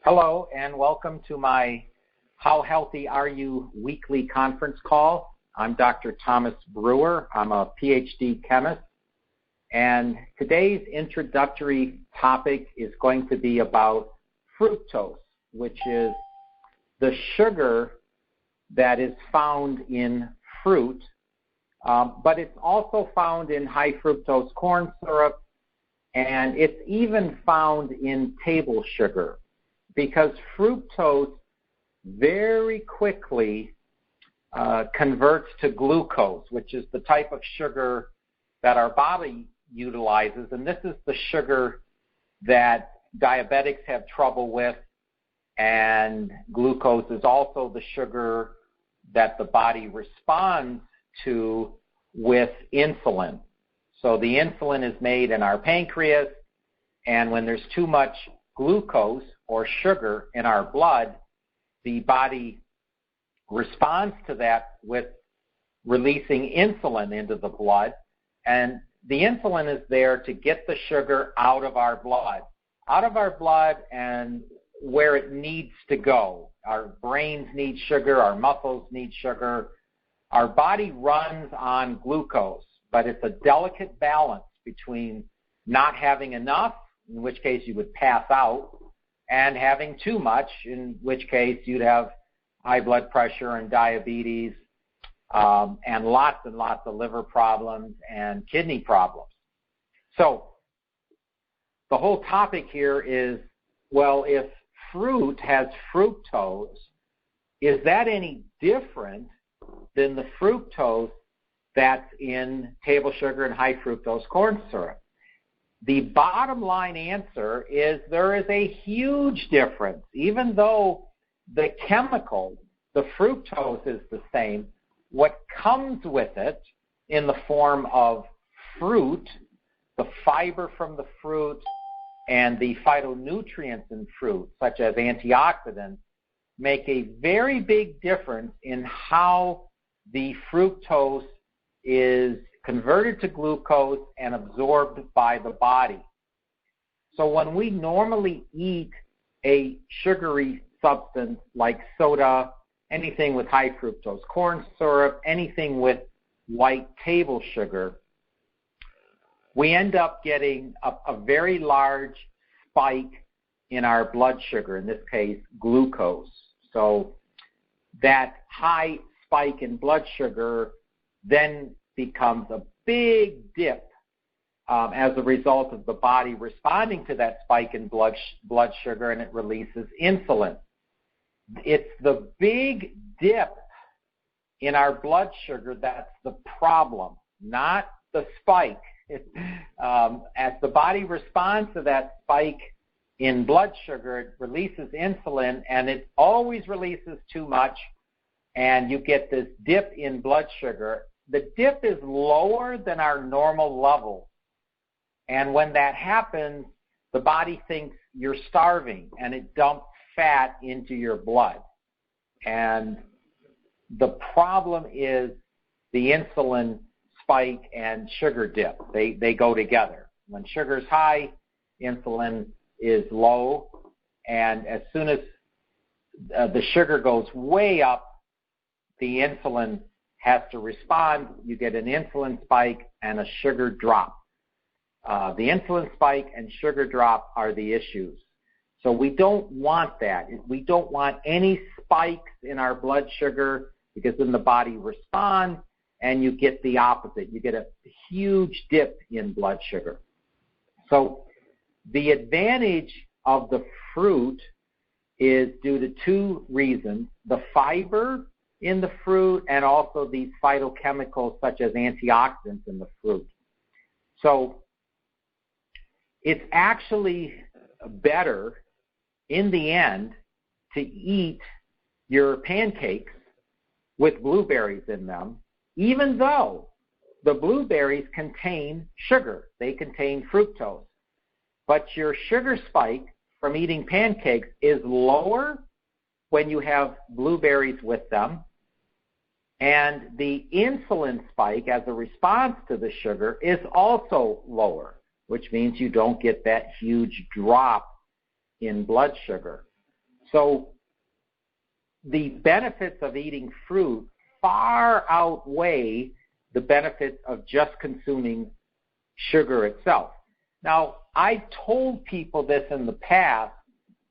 Hello, and welcome to my How Healthy Are You weekly conference call. I'm Dr. Thomas Brewer. I'm a PhD chemist, and today's introductory topic is going to be about fructose, which is the sugar that is found in fruit, but it's also found in high fructose corn syrup, and it's even found in table sugar, because fructose very quickly converts to glucose, which is the type of sugar that our body utilizes, and this is the sugar that diabetics have trouble with, and glucose is also the sugar that the body responds to with insulin. So the insulin is made in our pancreas, and when there's too much glucose or sugar in our blood, the body responds to that with releasing insulin into the blood, and the insulin is there to get the sugar out of our blood and where it needs to go. Our brains need sugar, our muscles need sugar. Our body runs on glucose, but it's a delicate balance between not having enough, in which case you would pass out, and having too much, in which case you'd have high blood pressure and diabetes, and lots of liver problems and kidney problems. So the whole topic here is, well, if fruit has fructose, is that any different than the fructose that's in table sugar and high fructose corn syrup? The bottom line answer is there is a huge difference. Even though the chemical, the fructose, is the same, what comes with it in the form of fruit, the fiber from the fruit, and the phytonutrients in fruit, such as antioxidants, make a very big difference in how the fructose is converted to glucose and absorbed by the body. So when we normally eat a sugary substance like soda, anything with high fructose corn syrup, anything with white table sugar, we end up getting a very large spike in our blood sugar, in this case glucose. So that high spike in blood sugar then becomes a big dip as a result of the body responding to that spike in blood sugar, and it releases insulin. It's the big dip in our blood sugar that's the problem, not the spike. As the body responds to that spike in blood sugar, it releases insulin, and it always releases too much, and you get this dip in blood sugar. The dip is lower than our normal level, and when that happens, the body thinks you're starving, and it dumps fat into your blood. And the problem is the insulin spike and sugar dip. They go together. When sugar's high, insulin is low, and as soon as the sugar goes way up, the insulin has to respond. You get an insulin spike and a sugar drop. The insulin spike and sugar drop are the issues. So we don't want that. We don't want any spikes in our blood sugar, because then the body responds and you get the opposite. You get a huge dip in blood sugar. So the advantage of the fruit is due to two reasons: the fiber in the fruit, and also these phytochemicals such as antioxidants in the fruit. So it's actually better in the end to eat your pancakes with blueberries in them, even though the blueberries contain sugar. They contain fructose. But your sugar spike from eating pancakes is lower when you have blueberries with them, and the insulin spike as a response to the sugar is also lower, which means you don't get that huge drop in blood sugar. So the benefits of eating fruit far outweigh the benefits of just consuming sugar itself. Now, I told people this in the past,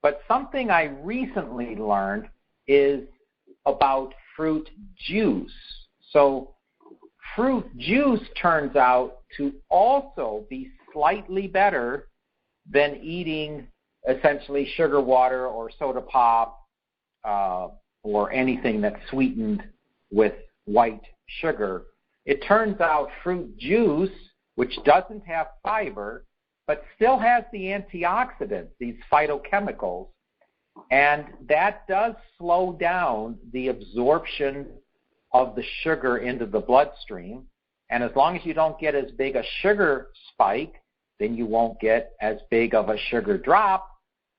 but something I recently learned is about fruit juice. So fruit juice turns out to also be slightly better than eating essentially sugar water or soda pop or anything that's sweetened with white sugar. It turns out fruit juice, which doesn't have fiber, but still has the antioxidants, these phytochemicals, and that does slow down the absorption of the sugar into the bloodstream. And as long as you don't get as big a sugar spike, then you won't get as big of a sugar drop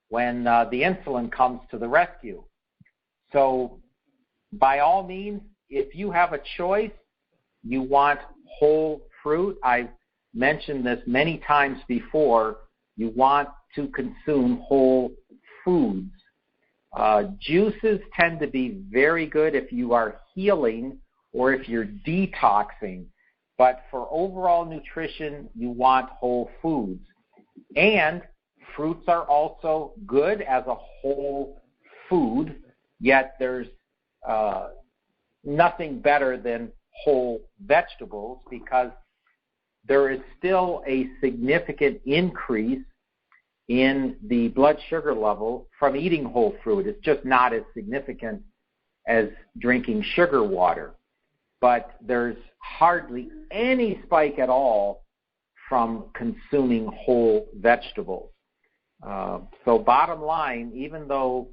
when the insulin comes to the rescue. So by all means, if you have a choice, you want whole fruit. I've mentioned this many times before. You want to consume whole foods. Juices tend to be very good if you are healing or if you're detoxing. But for overall nutrition, you want whole foods. And fruits are also good as a whole food, yet there's nothing better than whole vegetables because there is still a significant increase in the blood sugar level from eating whole fruit. It's just not as significant as drinking sugar water. But there's hardly any spike at all from consuming whole vegetables. So bottom line, even though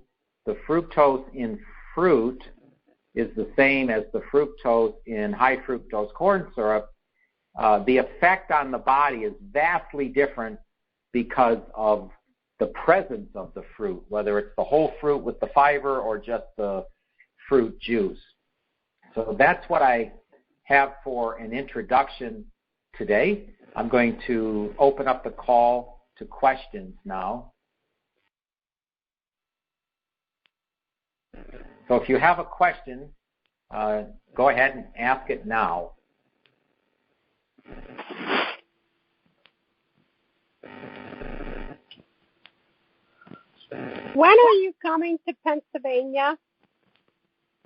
the fructose in fruit is the same as the fructose in high fructose corn syrup, the effect on the body is vastly different because of the presence of the fruit, whether it's the whole fruit with the fiber or just the fruit juice. So that's what I have for an introduction today. I'm going to open up the call to questions now. So if you have a question, go ahead and ask it now. When are you coming to Pennsylvania?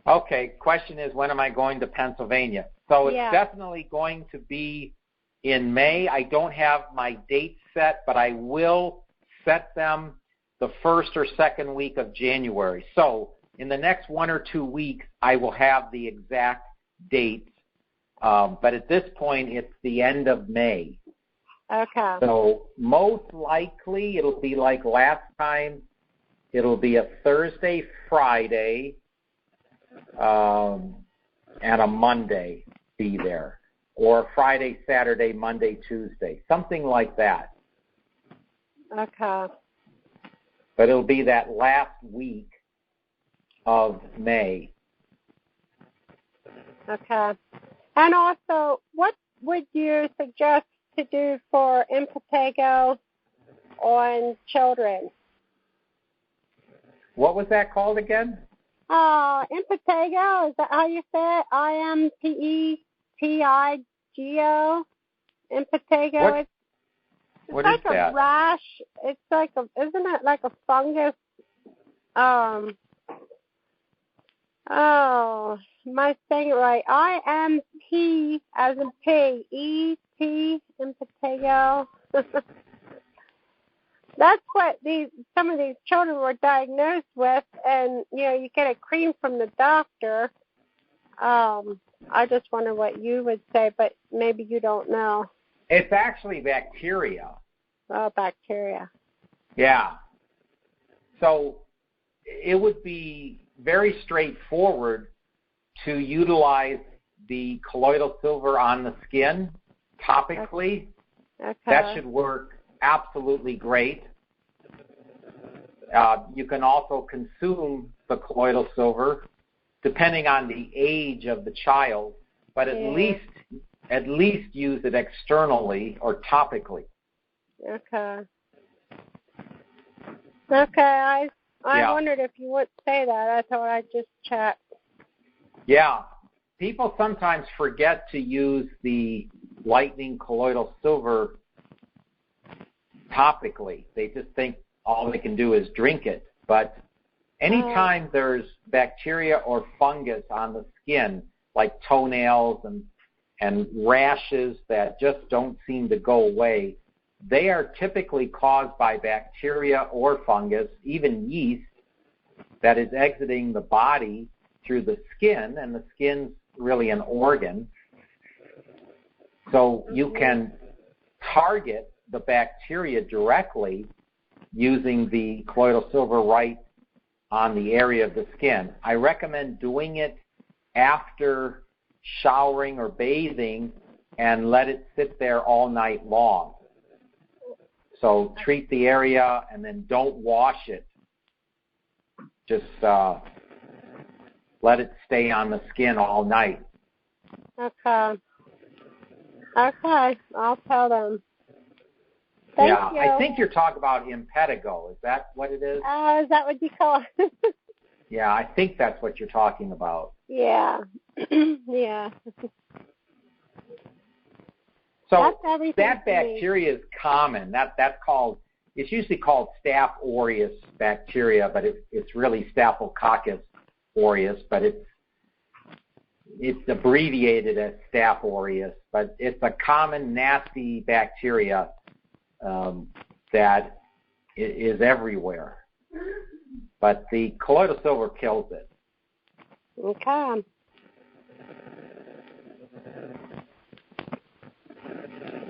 Okay, question is, when am I going to Pennsylvania? So it's Yeah. definitely going to be in May. I don't have my dates set, but I will set them the first or second week of January. So in the next 1 or 2 weeks, I will have the exact dates. But at this point, it's the end of May. Okay. So most likely, it'll be like last time. It'll be a Thursday, Friday, and a Monday be there. Or Friday, Saturday, Monday, Tuesday. Something like that. Okay. But it'll be that last week of May. Okay. And also, what would you suggest to do for impetigo on children? What was that called again? Impetigo, is that how you say it? Impetigo. Impetigo. It's What like is that? a rash. It's like isn't it like a fungus? Oh, am I saying it right? IMP as in P, E-T, impetigo. That's what some of these children were diagnosed with, and you get a cream from the doctor. I just wonder what you would say, but maybe you don't know. It's actually bacteria. Oh, bacteria. Yeah. So it would be very straightforward to utilize the colloidal silver on the skin topically. Okay. That should work absolutely great. You can also consume the colloidal silver depending on the age of the child, but at least use it externally or topically. Okay. Okay, I wondered if you would say that. I thought I'd just check. Yeah. People sometimes forget to use the lightning colloidal silver topically. They just think all they can do is drink it. But anytime there's bacteria or fungus on the skin, like toenails and rashes that just don't seem to go away, they are typically caused by bacteria or fungus, even yeast, that is exiting the body through the skin, and the skin's really an organ. So you can target the bacteria directly using the colloidal silver right on the area of the skin. I recommend doing it after showering or bathing and let it sit there all night long. So treat the area and then don't wash it. Just let it stay on the skin all night. Okay. Okay, I'll tell them. Thank you. I think you're talking about impetigo. Is that what it is? Is that what you call it? Yeah, I think that's what you're talking about. Yeah. Yeah. So that bacteria is common. That's called, it's usually called Staph aureus bacteria, but it's really Staphylococcus aureus, but it's abbreviated as Staph aureus. But it's a common nasty bacteria that is everywhere. But the colloidal silver kills it. Okay.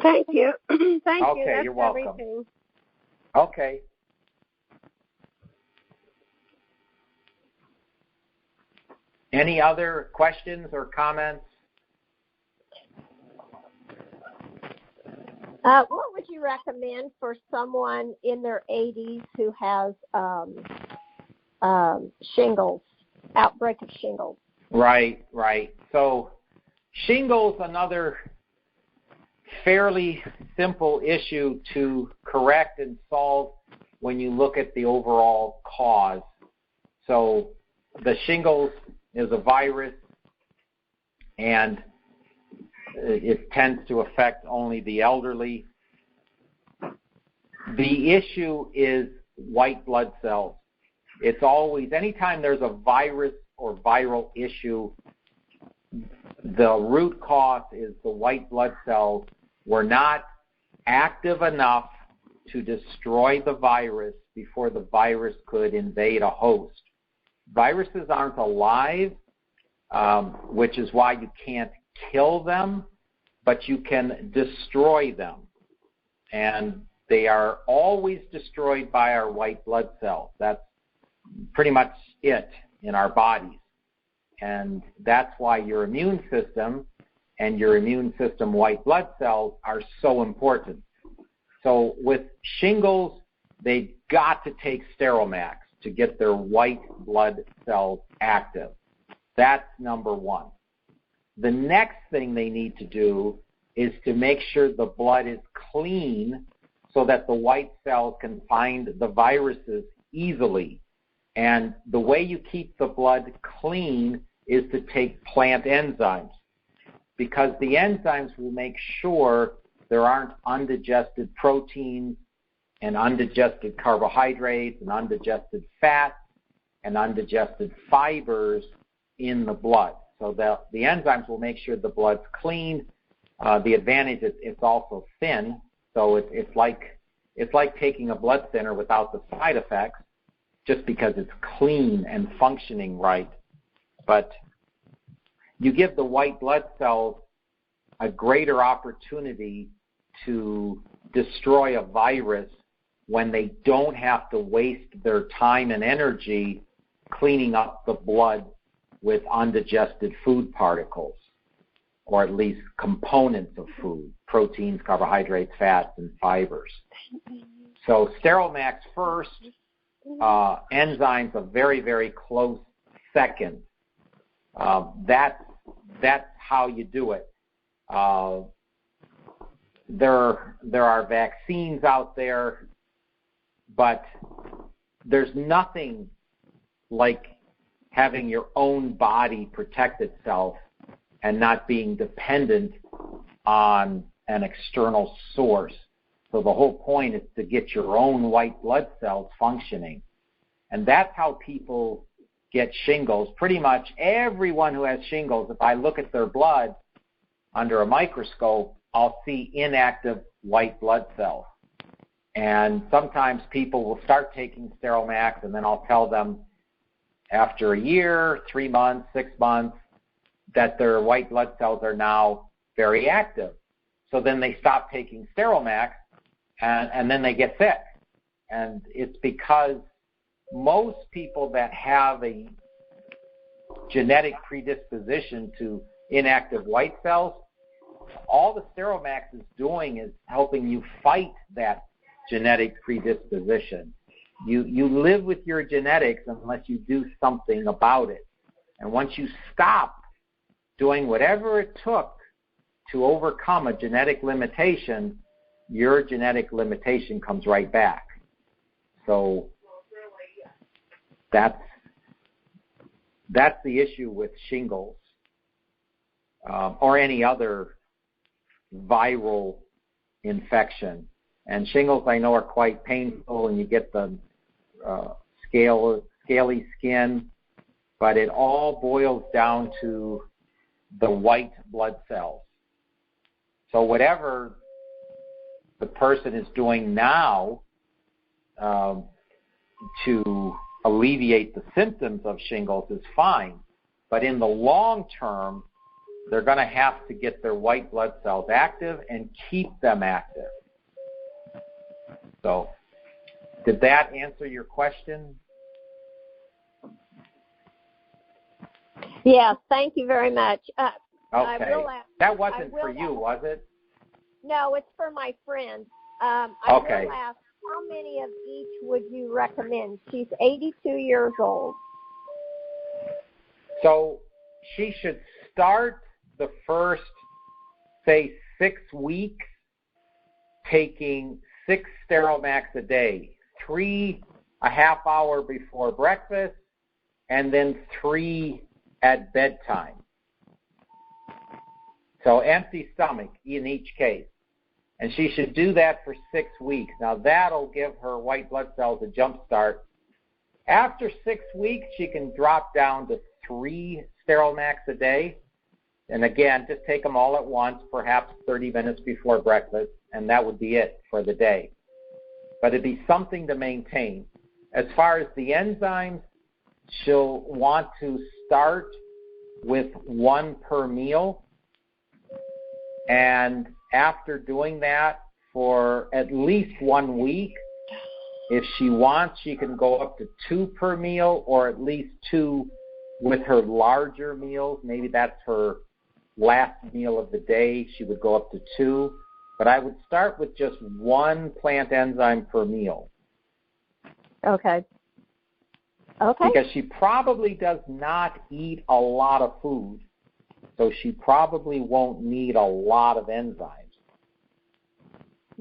Thank you. Thank you. Okay, That's you're welcome. everything. Okay. Any other questions or comments? What would you recommend for someone in their 80s who has shingles, outbreak of shingles? Right. So shingles, another fairly simple issue to correct and solve when you look at the overall cause. So the shingles is a virus, and it tends to affect only the elderly. The issue is white blood cells. It's always, anytime there's a virus or viral issue, the root cause is the white blood cells were not active enough to destroy the virus before the virus could invade a host. Viruses aren't alive, which is why you can't kill them, but you can destroy them. And they are always destroyed by our white blood cells. That's pretty much it in our bodies. And that's why your immune system and your immune system white blood cells are so important. So with shingles, they've got to take Steromax to get their white blood cells active. That's number one. The next thing they need to do is to make sure the blood is clean so that the white cells can find the viruses easily. And the way you keep the blood clean is to take plant enzymes, because the enzymes will make sure there aren't undigested proteins and undigested carbohydrates and undigested fats and undigested fibers in the blood. So the enzymes will make sure the blood's clean. The advantage is it's also thin, so it's like taking a blood thinner without the side effects, just because it's clean and functioning right. But you give the white blood cells a greater opportunity to destroy a virus when they don't have to waste their time and energy cleaning up the blood with undigested food particles, or at least components of food, proteins, carbohydrates, fats, and fibers. So Steromax first, enzymes a very, very close second. That's how you do it. There are vaccines out there, but there's nothing like having your own body protect itself and not being dependent on an external source. So the whole point is to get your own white blood cells functioning. And that's how people get shingles. Pretty much everyone who has shingles, if I look at their blood under a microscope, I'll see inactive white blood cells. And sometimes people will start taking Steromax, and then I'll tell them after a year, 3 months, 6 months, that their white blood cells are now very active. So then they stop taking Steromax, and then they get sick. And it's because most people that have a genetic predisposition to inactive white cells, all the Steromax is doing is helping you fight that genetic predisposition. You live with your genetics unless you do something about it. And once you stop doing whatever it took to overcome a genetic limitation, your genetic limitation comes right back. So that's the issue with shingles or any other viral infection. And shingles, I know, are quite painful, and you get the scaly skin, but it all boils down to the white blood cells. So whatever the person is doing now to alleviate the symptoms of shingles is fine, but in the long term, they're going to have to get their white blood cells active and keep them active. So, did that answer your question? Yes, thank you very much. Okay. That wasn't for you, was it? No, it's for my friend. I Okay. will ask, how many of each would you recommend? She's 82 years old. So, she should start the first, say, 6 weeks taking 6 Steromax a day, 3 a half hour before breakfast, and then 3 at bedtime. So empty stomach in each case. And she should do that for 6 weeks. Now that'll give her white blood cells a jump start. After 6 weeks, she can drop down to 3 Steromax a day. And again, just take them all at once, perhaps 30 minutes before breakfast, and that would be it for the day. But it'd be something to maintain. As far as the enzymes, she'll want to start with 1 per meal. And after doing that for at least 1 week, if she wants, she can go up to 2 per meal, or at least 2 with her larger meals. Maybe that's her last meal of the day. She would go up to 2. But I would start with just 1 plant enzyme per meal. Okay. Okay. Because she probably does not eat a lot of food, so she probably won't need a lot of enzymes.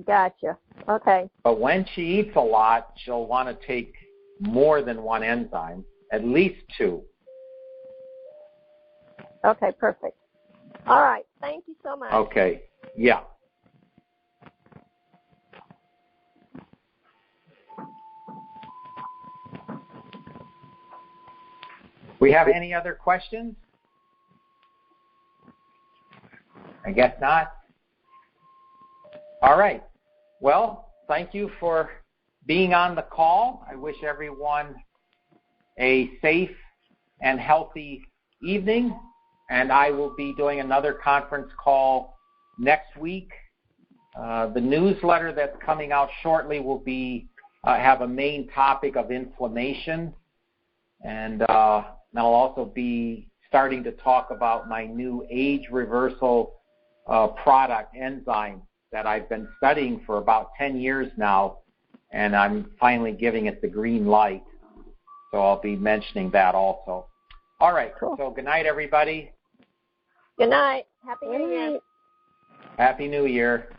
Gotcha. Okay. But when she eats a lot, she'll want to take more than 1 enzyme, at least 2. Okay, perfect. All right. Thank you so much. Okay. Yeah. We have any other questions? I guess not. All right. Well, thank you for being on the call. I wish everyone a safe and healthy evening, and I will be doing another conference call next week. The newsletter that's coming out shortly will be have a main topic of inflammation, and I'll also be starting to talk about my new age reversal product enzyme that I've been studying for about 10 years now, and I'm finally giving it the green light. So I'll be mentioning that also. All right. Cool. So good night, everybody. Good night. Happy New Year. Happy New Year.